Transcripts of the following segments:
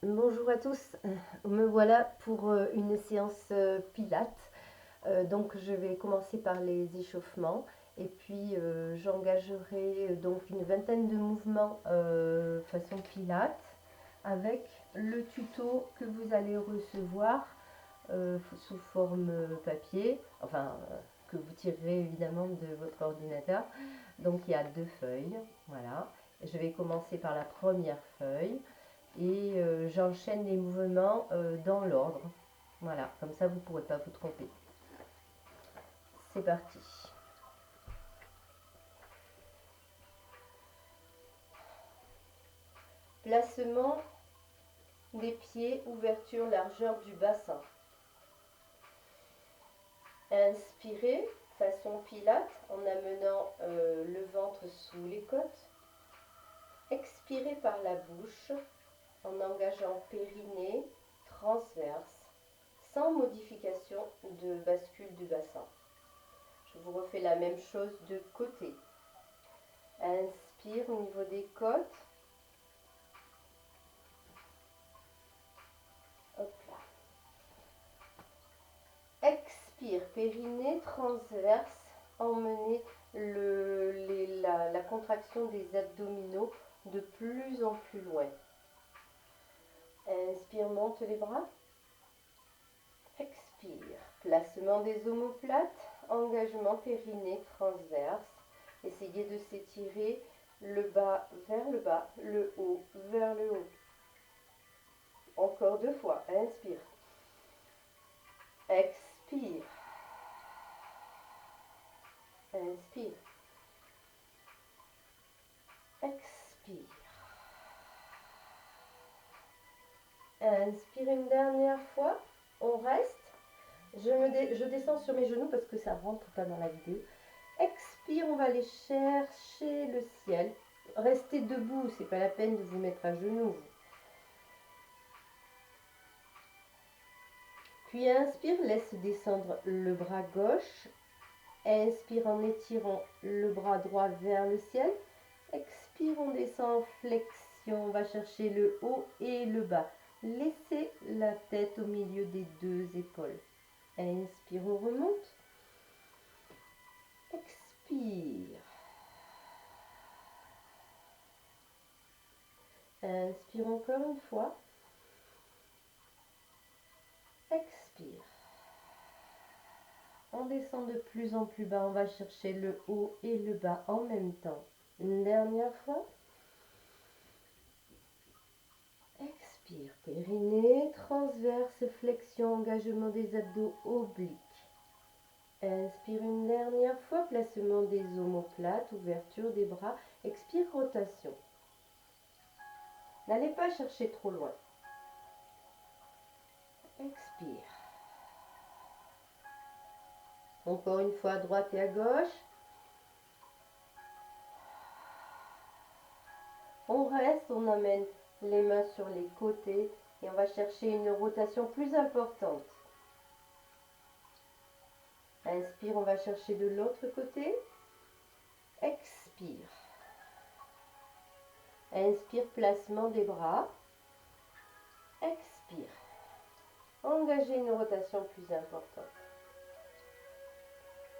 Bonjour à tous, me voilà pour une séance pilates. Donc je vais commencer par les échauffements et puis j'engagerai donc une vingtaine de mouvements façon pilates avec le tuto que vous allez recevoir sous forme papier, que vous tirerez évidemment de votre ordinateur. Donc il y a deux feuilles, voilà. Je vais commencer par la première feuille et j'enchaîne les mouvements dans l'ordre. Voilà, comme ça vous ne pourrez pas vous tromper. C'est parti. Placement des pieds, ouverture, largeur du bassin. Inspirez, façon pilate, en amenant le ventre sous les côtes. Expirez par la bouche, en engageant périnée, transverse, sans modification de bascule du bassin. Je vous refais la même chose de côté. Inspire au niveau des côtes. Hop là. Expire, périnée transverse. Emmenez la contraction des abdominaux de plus en plus loin. Inspire, monte les bras. Expire, placement des omoplates, engagement périnée transverse. Essayez de s'étirer le bas, le haut vers le haut. Encore deux fois, inspire. Expire. Inspire. Expire. Inspire une dernière fois. On reste. Je descends sur mes genoux parce que ça ne rentre pas dans la vidéo. Expire, on va aller chercher le ciel. Restez debout, c'est pas la peine de vous mettre à genoux. Puis inspire, laisse descendre le bras gauche. Inspire en étirant le bras droit vers le ciel. Expire, on descend en flexion. On va chercher le haut et le bas. Laissez la tête au milieu des deux épaules. Inspire, on remonte. Expire. Inspire encore une fois. Expire. On descend de plus en plus bas. On va chercher le haut et le bas en même temps. Une dernière fois. Expire. Périnée, transverse, flexion, engagement des abdos obliques. Inspire une dernière fois. Placement des omoplates, ouverture des bras. Expire, rotation. N'allez pas chercher trop loin. Expire. Encore une fois à droite et à gauche. On reste, on amène les mains sur les côtés et on va chercher une rotation plus importante. Inspire, on va chercher de l'autre côté. Expire. Inspire, placement des bras. Expire. Engagez une rotation plus importante.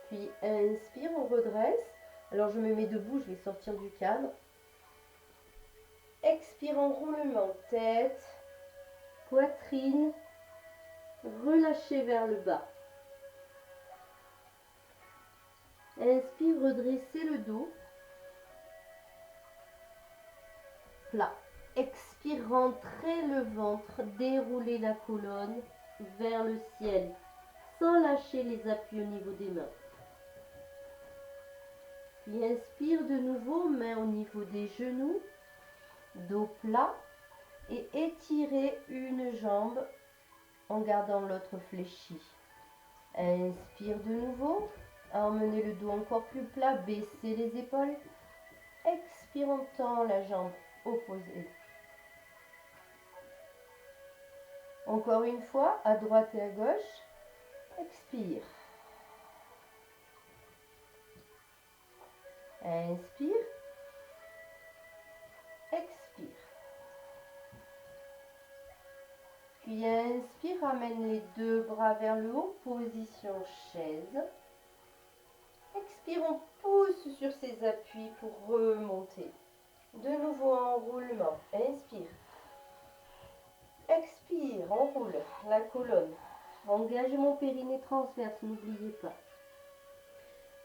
Puis inspire, on redresse. Alors je me mets debout, je vais sortir du cadre. Expire, enroulement, tête, poitrine, relâchez vers le bas. Inspire, redressez le dos. Plat. Expire, rentrez le ventre, déroulez la colonne vers le ciel, sans lâcher les appuis au niveau des mains. Puis inspire de nouveau, main au niveau des genoux, dos plat, et étirez une jambe en gardant l'autre fléchie. Inspire de nouveau, emmenez le dos encore plus plat, baissez les épaules. Expire, on tend la jambe opposée. Encore une fois, à droite et à gauche. Expire. Inspire. Expire. Puis inspire, ramène les deux bras vers le haut, position chaise. Expire, on pousse sur ses appuis pour remonter. De nouveau enroulement. Inspire. Expire, enroule la colonne. Engage mon périnée transverse, n'oubliez pas.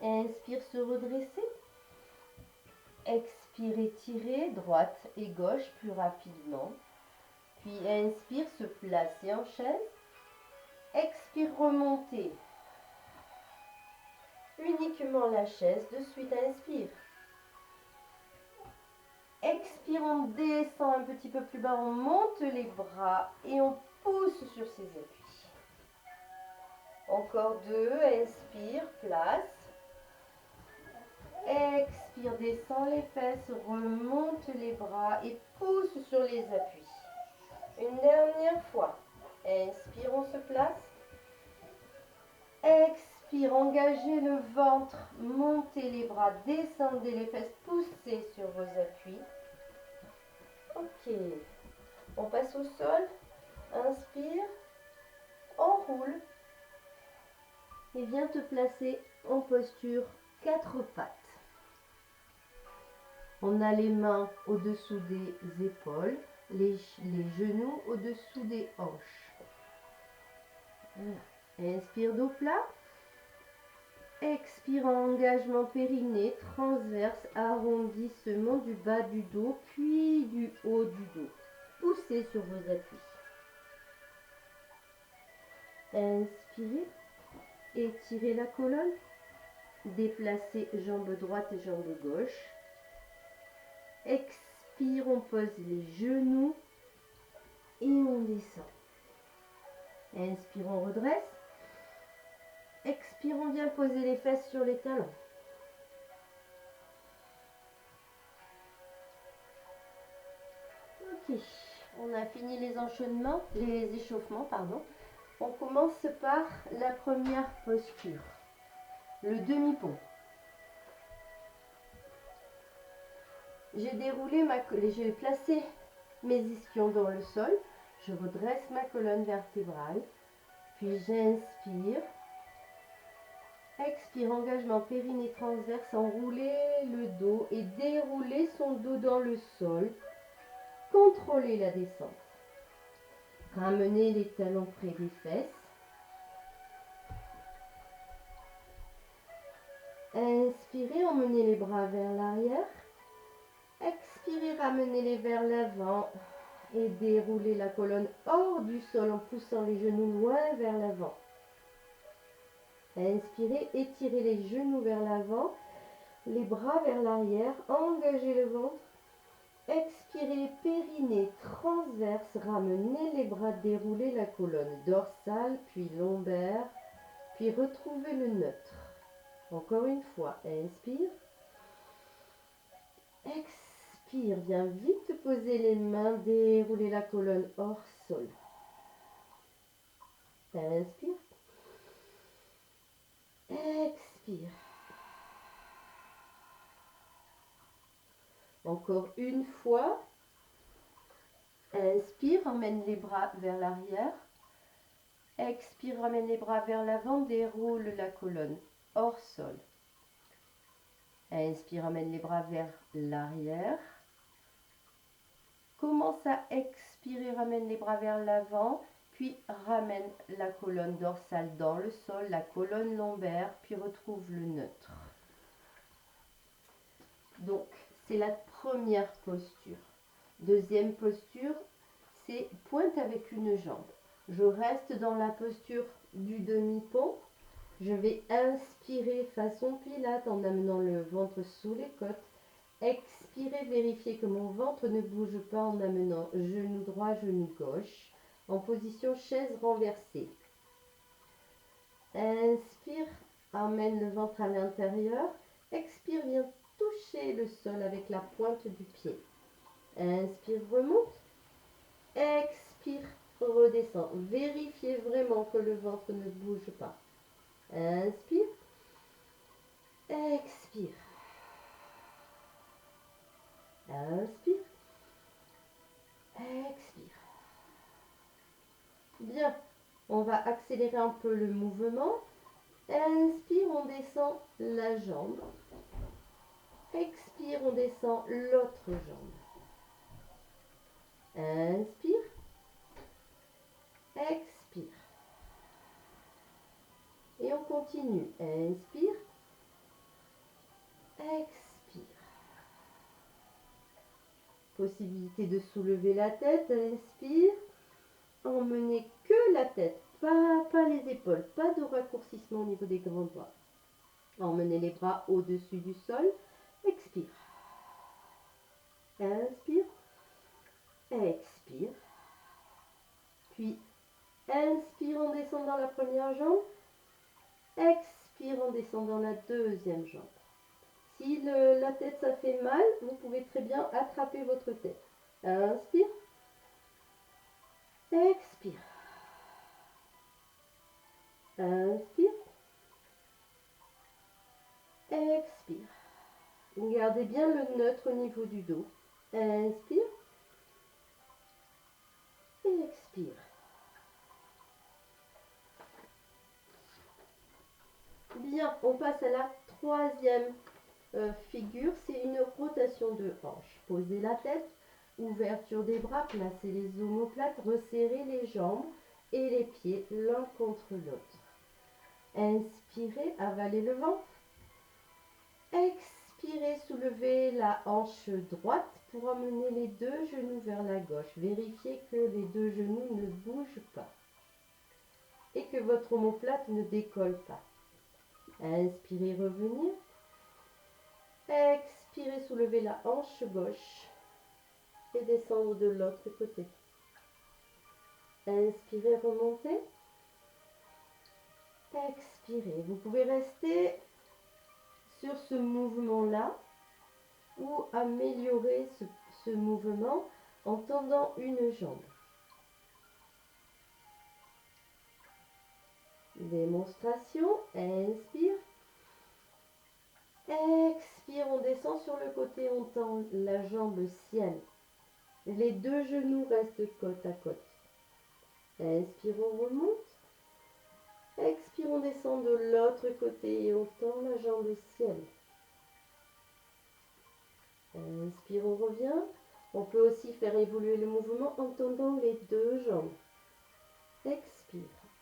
Inspire, se redresser. Expire, étirer, droite et gauche plus rapidement. Puis inspire, se placer en chaise. Expire, remonter. Uniquement la chaise, de suite inspire. Expire, on descend un petit peu plus bas, on monte les bras et on pousse sur ses appuis. Encore deux, inspire, place. Expire, descend les fesses, remonte les bras et pousse sur les appuis. Une dernière fois. Inspire, on se place. Expire, engagez le ventre, montez les bras, descendez les fesses, poussez sur vos appuis. Ok, on passe au sol. Inspire, enroule et viens te placer en posture 4 pattes. On a les mains au-dessous des épaules, les genoux au-dessous des hanches. Voilà. Inspire dos plat. Expire, engagement périnée, transverse, arrondissement du bas du dos, puis du haut du dos. Poussez sur vos appuis. Inspirez, étirez la colonne. Déplacez jambe droite et jambe gauche. Expire, on pose les genoux et on descend. Inspire, on redresse. Expire, on vient poser les fesses sur les talons. Ok, on a fini les enchaînements, les échauffements, pardon. On commence par la première posture, le demi-pont. J'ai placé mes ischions dans le sol. Je redresse ma colonne vertébrale. Puis j'inspire. Expire, engagement périnée transverse, enrouler le dos et dérouler son dos dans le sol. Contrôlez la descente. Ramenez les talons près des fesses. Inspirez, emmenez les bras vers l'arrière. Expirez, ramenez-les vers l'avant et déroulez la colonne hors du sol en poussant les genoux loin vers l'avant. Inspirez, étirez les genoux vers l'avant, les bras vers l'arrière, engagez le ventre. Expirez, périnée transverse, ramenez les bras, déroulez la colonne dorsale, puis lombaire, puis retrouvez le neutre. Encore une fois, inspire. Expire, viens vite poser les mains, dérouler la colonne hors sol. Inspire. Expire. Encore une fois. Inspire, emmène les bras vers l'arrière. Expire, ramène les bras vers l'avant, déroule la colonne hors sol. Inspire, ramène les bras vers l'arrière. Commence à expirer, ramène les bras vers l'avant, puis ramène la colonne dorsale dans le sol, la colonne lombaire, puis retrouve le neutre. Donc, c'est la première posture. Deuxième posture, c'est pointe avec une jambe. Je reste dans la posture du demi-pont. Je vais inspirer façon pilate en amenant le ventre sous les côtes. Expirez, vérifiez que mon ventre ne bouge pas en amenant genou droit, genou gauche, en position chaise renversée. Inspire, amène le ventre à l'intérieur. Expire, viens toucher le sol avec la pointe du pied. Inspire, remonte. Expire, redescend. Vérifiez vraiment que le ventre ne bouge pas. Inspire. Expire. Inspire. Expire. Bien, on va accélérer un peu le mouvement. Inspire, on descend la jambe. Expire, on descend l'autre jambe. Inspire. Expire. Et on continue. Inspire. Expire. Possibilité de soulever la tête. Inspire. Emmenez que la tête, pas les épaules. Pas de raccourcissement au niveau des grands bras. Emmenez les bras au-dessus du sol. Expire. Inspire. Expire. Puis inspire en descendant la première jambe. Expire en descendant la deuxième jambe. Si la tête ça fait mal, vous pouvez très bien attraper votre tête. Inspire. Expire. Inspire. Expire. Gardez bien le neutre au niveau du dos. Inspire. Expire. Bien, on passe à la troisième figure. C'est une rotation de hanche. Posez la tête, ouverture des bras, placez les omoplates, resserrez les jambes et les pieds l'un contre l'autre. Inspirez, avalez le ventre. Expirez, soulevez la hanche droite pour amener les deux genoux vers la gauche. Vérifiez que les deux genoux ne bougent pas et que votre omoplate ne décolle pas. Inspirez, revenir. Expirez, soulevez la hanche gauche et descendre de l'autre côté. Inspirez, remontez. Expirez. Vous pouvez rester sur ce mouvement-là ou améliorer ce mouvement en tendant une jambe. Démonstration. Inspire. Expire, on descend sur le côté, on tend la jambe ciel. Les deux genoux restent côte à côte. Inspire, on remonte. Expire, on descend de l'autre côté et on tend la jambe ciel. Inspire, on revient. On peut aussi faire évoluer le mouvement en tendant les deux jambes. Expire.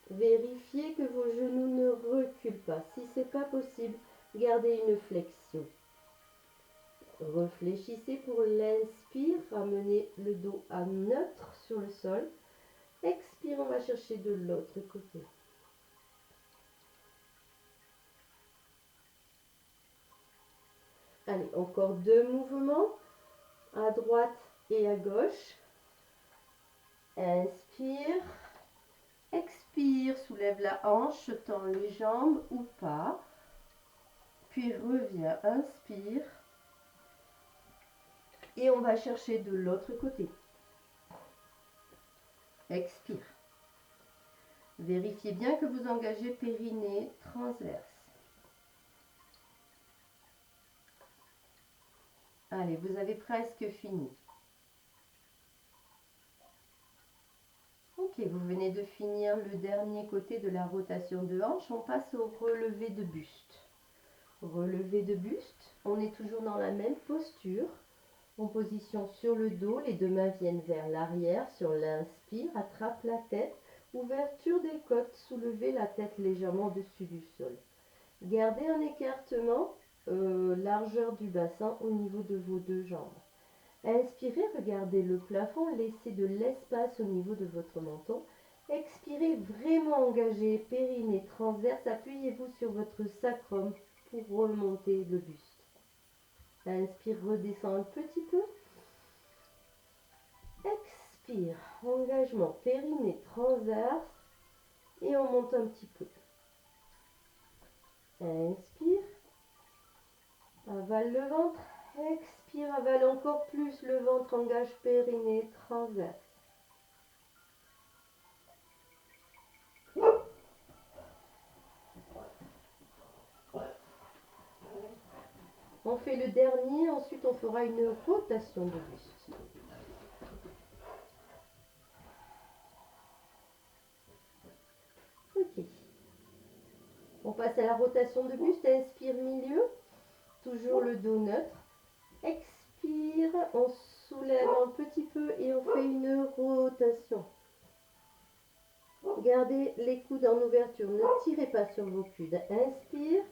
Vérifiez que vos genoux ne reculent pas. Si ce n'est pas possible, gardez une flexion. Réfléchissez pour l'inspire, ramenez le dos à neutre sur le sol. Expire, on va chercher de l'autre côté. Allez, encore deux mouvements, à droite et à gauche. Inspire, expire, soulève la hanche, tend les jambes ou pas. Puis reviens, inspire. Et on va chercher de l'autre côté. Expire. Vérifiez bien que vous engagez périnée transverse. Allez, vous avez presque fini. Ok, vous venez de finir le dernier côté de la rotation de hanche. On passe au relevé de buste. Relevé de buste, on est toujours dans la même posture. En position sur le dos, les deux mains viennent vers l'arrière. Sur l'inspire, attrape la tête. Ouverture des côtes, soulevez la tête légèrement au-dessus du sol. Gardez un écartement, largeur du bassin au niveau de vos deux jambes. Inspirez, regardez le plafond, laissez de l'espace au niveau de votre menton. Expirez, vraiment engagé, périnée transverse, appuyez-vous sur votre sacrum pour remonter le buste. Inspire, redescend un petit peu. Expire, engagement, périnée transverse et on monte un petit peu. Inspire, avale le ventre. Expire, avale encore plus le ventre, engage périnée transverse. On fait le dernier, ensuite on fera une rotation de buste. passe à la rotation de buste. Inspire milieu, toujours le dos neutre. Expire, on soulève un petit peu et on fait une rotation. Gardez les coudes en ouverture, ne tirez pas sur vos coudes. Inspire,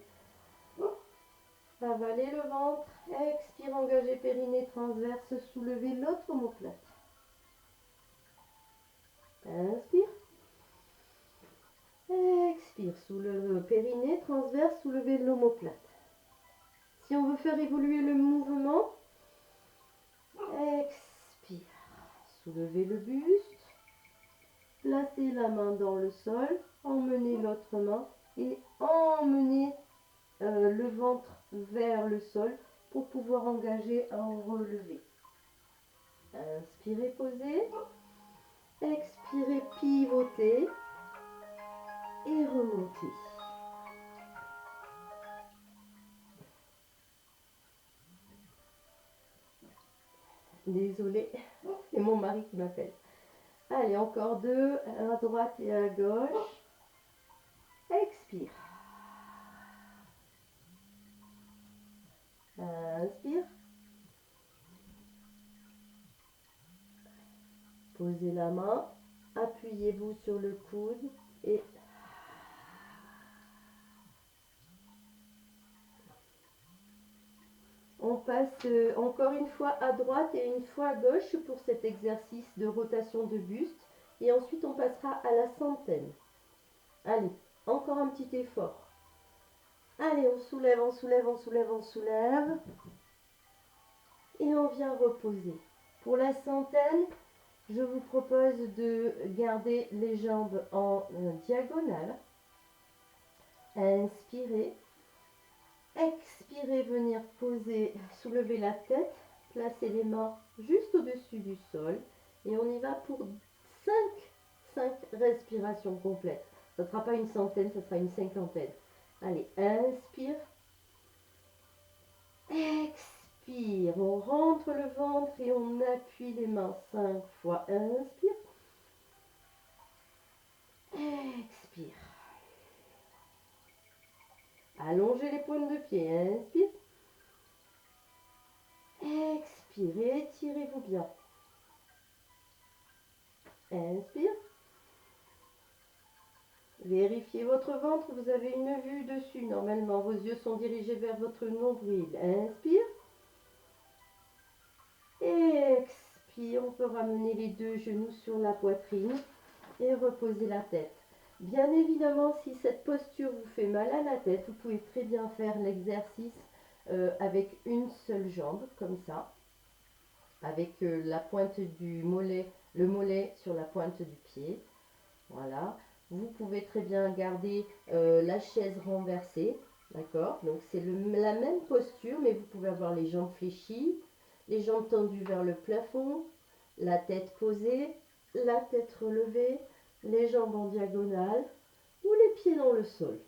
avalez le ventre. Expire, engagez périnée transverse, soulevez l'autre omoplate. Inspire. Expire, soulevez le périnée transverse, soulevez l'omoplate. Si on veut faire évoluer le mouvement, expire, soulevez le buste, placez la main dans le sol, emmenez l'autre main et emmenez le ventre vers le sol pour pouvoir engager un relevé. Inspirez, posez, expirez, pivotez et remontez. Désolée, c'est mon mari qui m'appelle. Allez, encore deux, à droite et à gauche. Expire. Inspire. Posez la main, appuyez-vous sur le coude et on passe encore une fois à droite et une fois à gauche pour cet exercice de rotation de buste. Et ensuite, on passera à la centaine. Allez, encore un petit effort. Allez, on soulève, on soulève, on soulève, on soulève. Et on vient reposer. Pour la centaine, je vous propose de garder les jambes en diagonale. Inspirez. Expirez, venir poser, soulever la tête, placer les mains juste au-dessus du sol et on y va pour 5 respirations complètes. Ça ne sera pas une centaine, ça sera une cinquantaine. Allez, inspire, expire, on rentre le ventre et on appuie les mains 5 fois. Inspire, expire. Allongez les paumes de pied, inspire. Expirez, étirez-vous bien. Inspire. Vérifiez votre ventre, vous avez une vue dessus. Normalement, vos yeux sont dirigés vers votre nombril. Inspire. Expire. On peut ramener les deux genoux sur la poitrine et reposer la tête. Bien évidemment, si cette posture vous fait mal à la tête, vous pouvez très bien faire l'exercice avec une seule jambe, comme ça, avec la pointe du mollet, le mollet sur la pointe du pied. Voilà. Vous pouvez très bien garder la chaise renversée, d'accord? Donc c'est la même posture, mais vous pouvez avoir les jambes fléchies, les jambes tendues vers le plafond, la tête posée, la tête relevée, les jambes en diagonale ou les pieds dans le sol.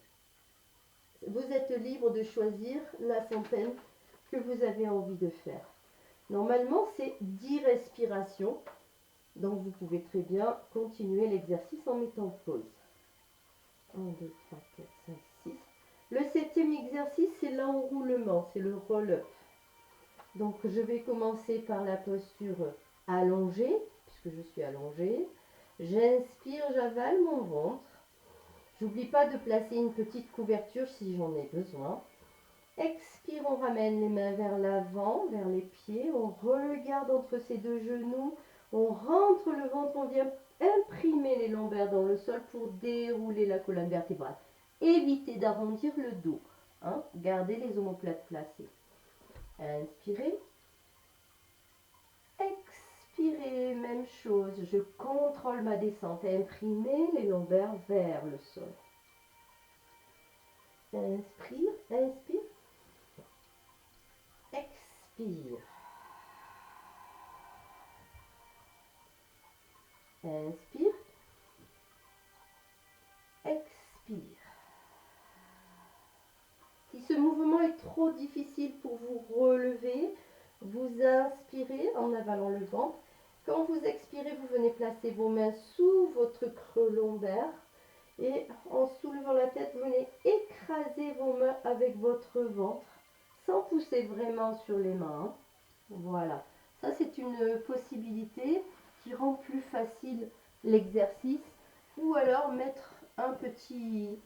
Vous êtes libre de choisir la centaine que vous avez envie de faire. Normalement, c'est 10 respirations. Donc, vous pouvez très bien continuer l'exercice en mettant pause. 1, 2, 3, 4, 5, 6. Le septième exercice, c'est l'enroulement, c'est le roll-up. Donc, je vais commencer par la posture allongée, puisque je suis allongée. J'inspire, j'avale mon ventre. J'oublie pas de placer une petite couverture si j'en ai besoin. Expire, on ramène les mains vers l'avant, vers les pieds. On regarde entre ces deux genoux. On rentre le ventre, on vient imprimer les lombaires dans le sol pour dérouler la colonne vertébrale. Évitez d'arrondir le dos. Hein? Gardez les omoplates placées. Inspirez. Expirez, même chose. Je contrôle ma descente. Imprimez les lombaires vers le sol. Inspire, inspire. Expire. Inspire. Expire. Si ce mouvement est trop difficile pour vous relever, vous inspirez en avalant le ventre. Quand vous expirez, vous venez placer vos mains sous votre creux lombaire Et en soulevant la tête, vous venez écraser vos mains avec votre ventre, sans pousser vraiment sur les mains. Voilà. Ça, c'est une possibilité qui rend plus facile l'exercice. Ou alors mettre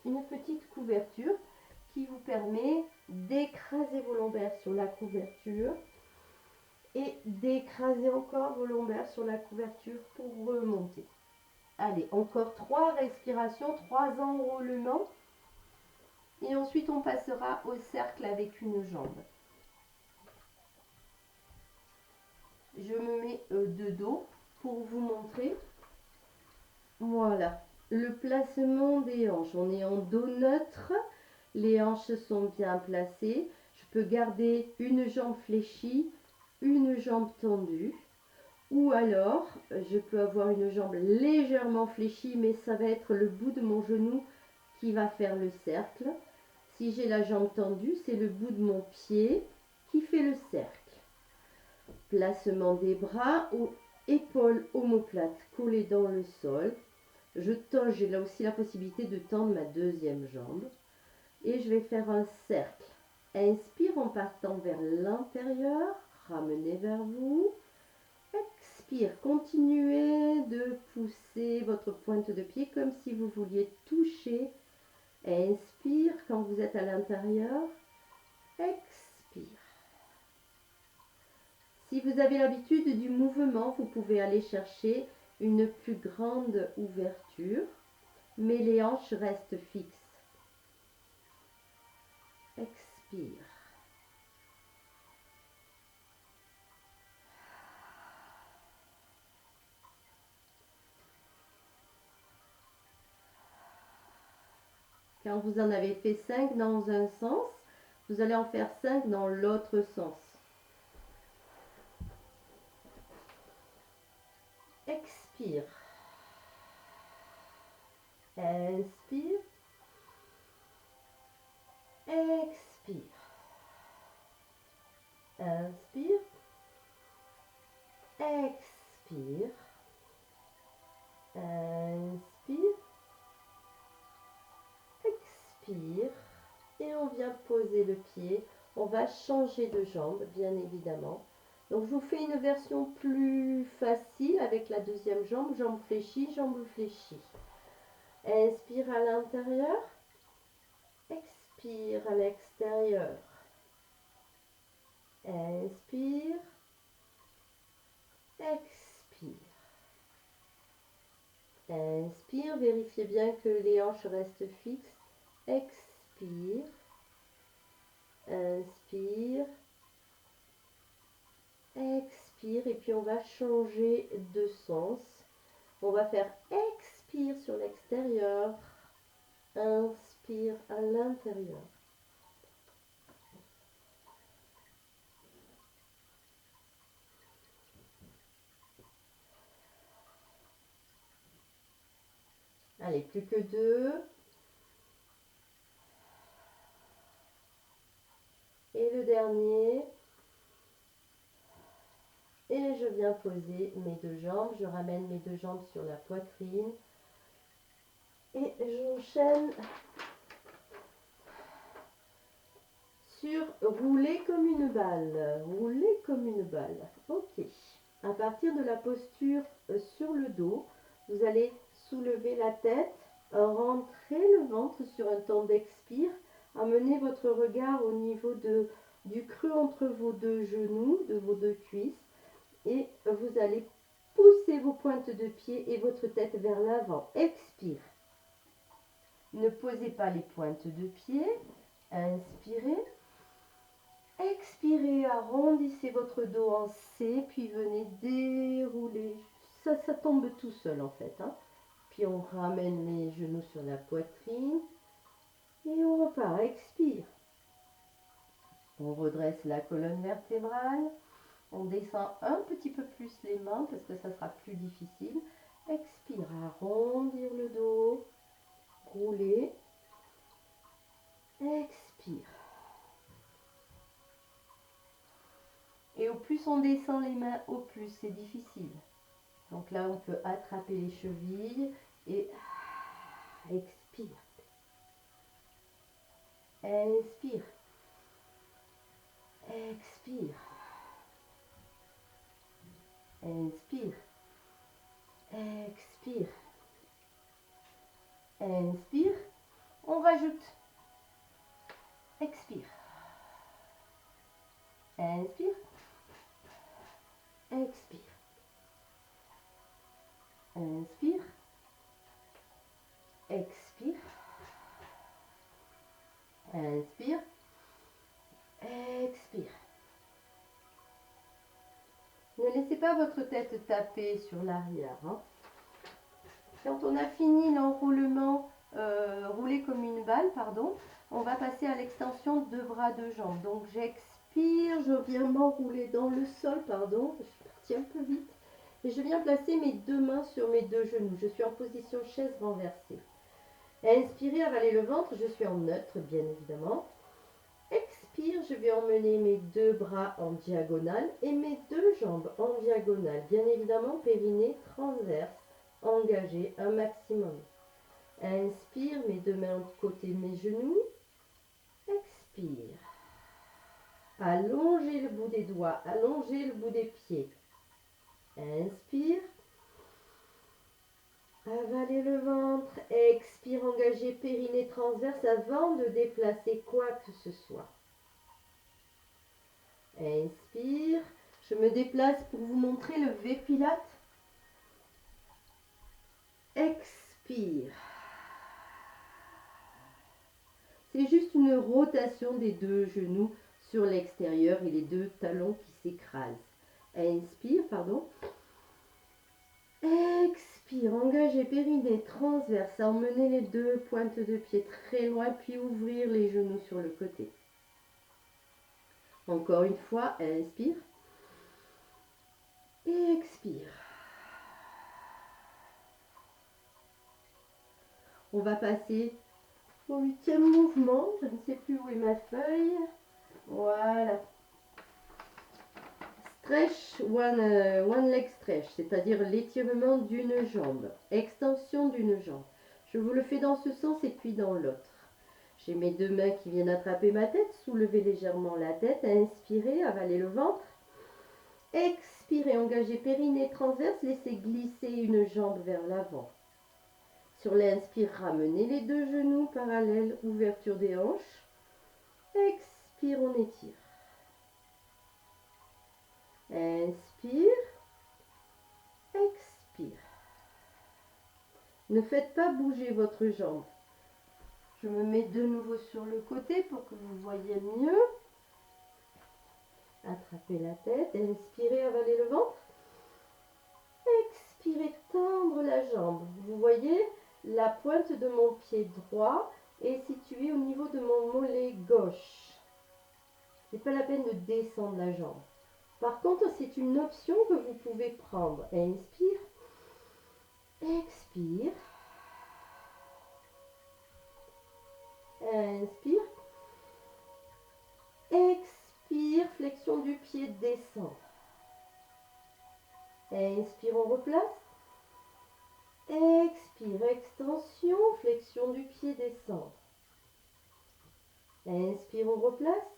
une petite couverture qui vous permet d'écraser vos lombaires sur la couverture et d'écraser encore vos lombaires sur la couverture pour remonter. Allez, encore 3 respirations, 3 enroulements. Et ensuite, on passera au cercle avec une jambe. Je me mets de dos pour vous montrer. Voilà, le placement des hanches. On est en dos neutre. Les hanches sont bien placées. Je peux garder une jambe fléchie, une jambe tendue. Ou alors, je peux avoir une jambe légèrement fléchie, mais ça va être le bout de mon genou qui va faire le cercle. Si j'ai la jambe tendue, c'est le bout de mon pied qui fait le cercle. Placement des bras, épaules omoplates collées dans le sol. J'ai là aussi la possibilité de tendre ma deuxième jambe. Et je vais faire un cercle. Inspire en partant vers l'intérieur, ramenez vers vous. Expire, continuez de pousser votre pointe de pied comme si vous vouliez toucher. Inspire quand vous êtes à l'intérieur. Expire. Si vous avez l'habitude du mouvement, vous pouvez aller chercher une plus grande ouverture, mais les hanches restent fixes. Expire. Quand vous en avez fait 5 dans un sens, vous allez en faire 5 dans l'autre sens. Expire. Inspire. Expire. Inspire. Expire. Inspire. Expire. Et on vient poser le pied. On va changer de jambe, bien évidemment. Donc, je vous fais une version plus facile avec la deuxième jambe. Jambe fléchie, jambe fléchie. Inspire à l'intérieur. Expire à l'extérieur. Inspire. Expire. Inspire. Vérifiez bien que les hanches restent fixes. Expire. Inspire. Expire. Et puis on va changer de sens. On va faire expire sur l'extérieur. Inspire à l'intérieur. Allez, plus que 2. Et le dernier. Et je viens poser mes deux jambes. Je ramène mes deux jambes sur la poitrine. Et j'enchaîne sur rouler comme une balle. Rouler comme une balle. Ok. À partir de la posture sur le dos, vous allez soulever la tête, rentrer le ventre sur un temps d'expire, amener votre regard au niveau du creux entre vos deux genoux, de vos deux cuisses, et vous allez pousser vos pointes de pied et votre tête vers l'avant. Expire. Ne posez pas les pointes de pied. Inspirez. Expirez, arrondissez votre dos en C, puis venez dérouler. Ça tombe tout seul en fait. Puis on ramène les genoux sur la poitrine et on repart. Expire. On redresse la colonne vertébrale. On descend un petit peu plus les mains parce que ça sera plus difficile. Expire, arrondir le dos, rouler. Expire. Et au plus on descend les mains, au plus c'est difficile. Donc là, on peut attraper les chevilles et expire. Expire. Inspire. Expire. Inspire. Expire. Inspire. On rajoute. Expire. Inspire. Expire. Inspire. Expire. Inspire. Expire. Ne laissez pas votre tête taper sur l'arrière. Hein. Quand on a fini l'enroulement, roulé comme une balle, pardon, on va passer à l'extension de bras, de jambes. Donc j'expire, je viens m'enrouler dans le sol, pardon, je suis partie un peu vite. Et je viens placer mes deux mains sur mes deux genoux. Je suis en position chaise renversée. Inspirez, avalez le ventre, je suis en neutre, bien évidemment. Expire, je vais emmener mes deux bras en diagonale et mes deux jambes en diagonale. Bien évidemment, périnée transverse, engagé un maximum. Inspire, mes deux mains de côté de mes genoux. Expire. Allongez le bout des doigts, allongez le bout des pieds. Inspire. Avalez le ventre, expire, engagez périnée transverse avant de déplacer quoi que ce soit. Inspire, je me déplace pour vous montrer le V-Pilate. Expire. C'est juste une rotation des deux genoux sur l'extérieur et les deux talons qui s'écrasent. Inspire, pardon. Expire, engagez périnée transverse, emmenez les deux pointes de pied très loin, puis ouvrir les genoux sur le côté. Encore une fois, inspire. Et expire. On va passer au 8e mouvement. Je ne sais plus où est ma feuille. Voilà. Stretch, one leg stretch, c'est-à-dire l'étirement d'une jambe, extension d'une jambe. Je vous le fais dans ce sens et puis dans l'autre. J'ai mes deux mains qui viennent attraper ma tête, soulevez légèrement la tête, inspirez, avalez le ventre. Expirez, engagez périnée transverse, laissez glisser une jambe vers l'avant. Sur l'inspire, ramenez les deux genoux parallèles, ouverture des hanches. Expire, on étire. Inspire, expire. Ne faites pas bouger votre jambe. Je me mets de nouveau sur le côté pour que vous voyez mieux. Attrapez la tête, inspirez, avalez le ventre. Expirez, tendre la jambe. Vous voyez, la pointe de mon pied droit est située au niveau de mon mollet gauche. Ce n'est pas la peine de descendre la jambe. Par contre, c'est une option que vous pouvez prendre. Inspire, expire, inspire, expire, flexion du pied, descend. Inspire, on replace. Expire, extension, flexion du pied, descend. Inspire, on replace.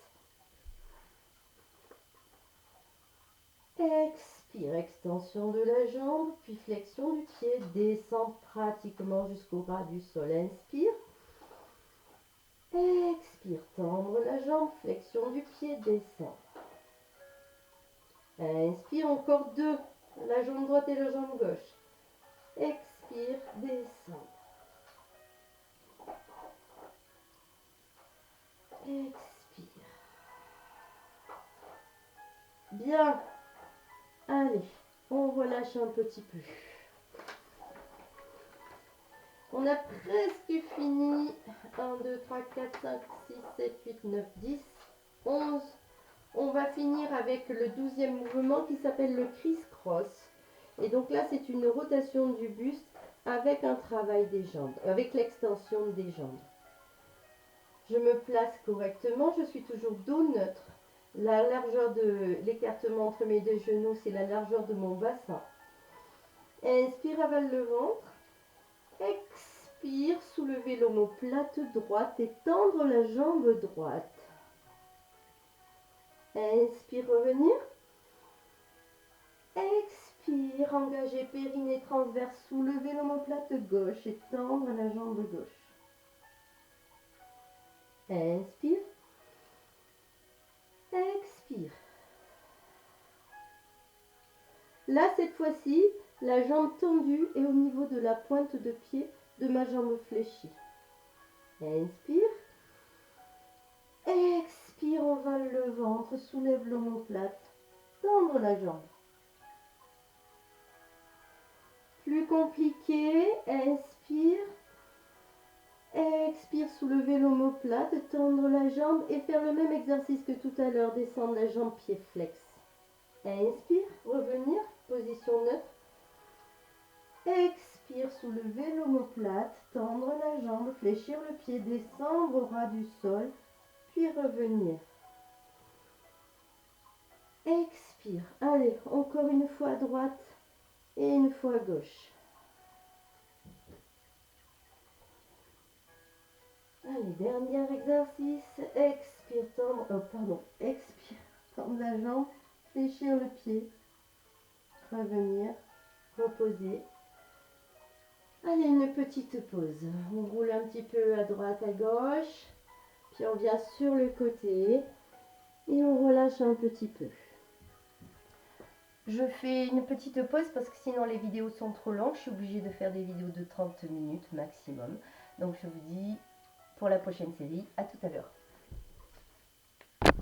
Expire, extension de la jambe, puis flexion du pied, descend pratiquement jusqu'au ras du sol. Inspire. Expire, tendre la jambe, flexion du pied, descend. Inspire, encore deux, la jambe droite et la jambe gauche. Expire, descend. Expire. Bien. Allez, on relâche un petit peu. On a presque fini. 1, 2, 3, 4, 5, 6, 7, 8, 9, 10, 11. On va finir avec le 12e mouvement qui s'appelle le criss-cross. Et donc là, c'est une rotation du buste avec un travail des jambes, avec l'extension des jambes. Je me place correctement, je suis toujours dos neutre. La largeur de l'écartement entre mes deux genoux, c'est la largeur de mon bassin. Inspire, avale le ventre. Expire. Expire, soulevez l'omoplate droite et tendre la jambe droite. Inspire, revenir. Expire, engagez périnée transverse, soulevez l'omoplate gauche et tendre la jambe gauche. Inspire. Expire. Là, cette fois-ci, la jambe tendue est au niveau de la pointe de pied de ma jambe fléchie. Inspire. Expire, ovale le ventre, soulève l'omoplate, tendre la jambe. Plus compliqué, inspire. Expire, soulever l'omoplate, tendre la jambe et faire le même exercice que tout à l'heure, descendre la jambe pied flex. Inspire, revenir, position neutre. Expire, soulever l'omoplate, tendre la jambe, fléchir le pied, descendre au ras du sol, puis revenir. Expire. Allez, encore une fois à droite et une fois à gauche. Allez, dernier exercice. Expire, expire, tendre la jambe, fléchir le pied, revenir, reposer. Allez, une petite pause. On roule un petit peu à droite, à gauche, puis on vient sur le côté et on relâche un petit peu. Je fais une petite pause parce que sinon les vidéos sont trop longues. Je suis obligée de faire des vidéos de 30 minutes maximum. Donc je vous dis pour la prochaine série, à tout à l'heure.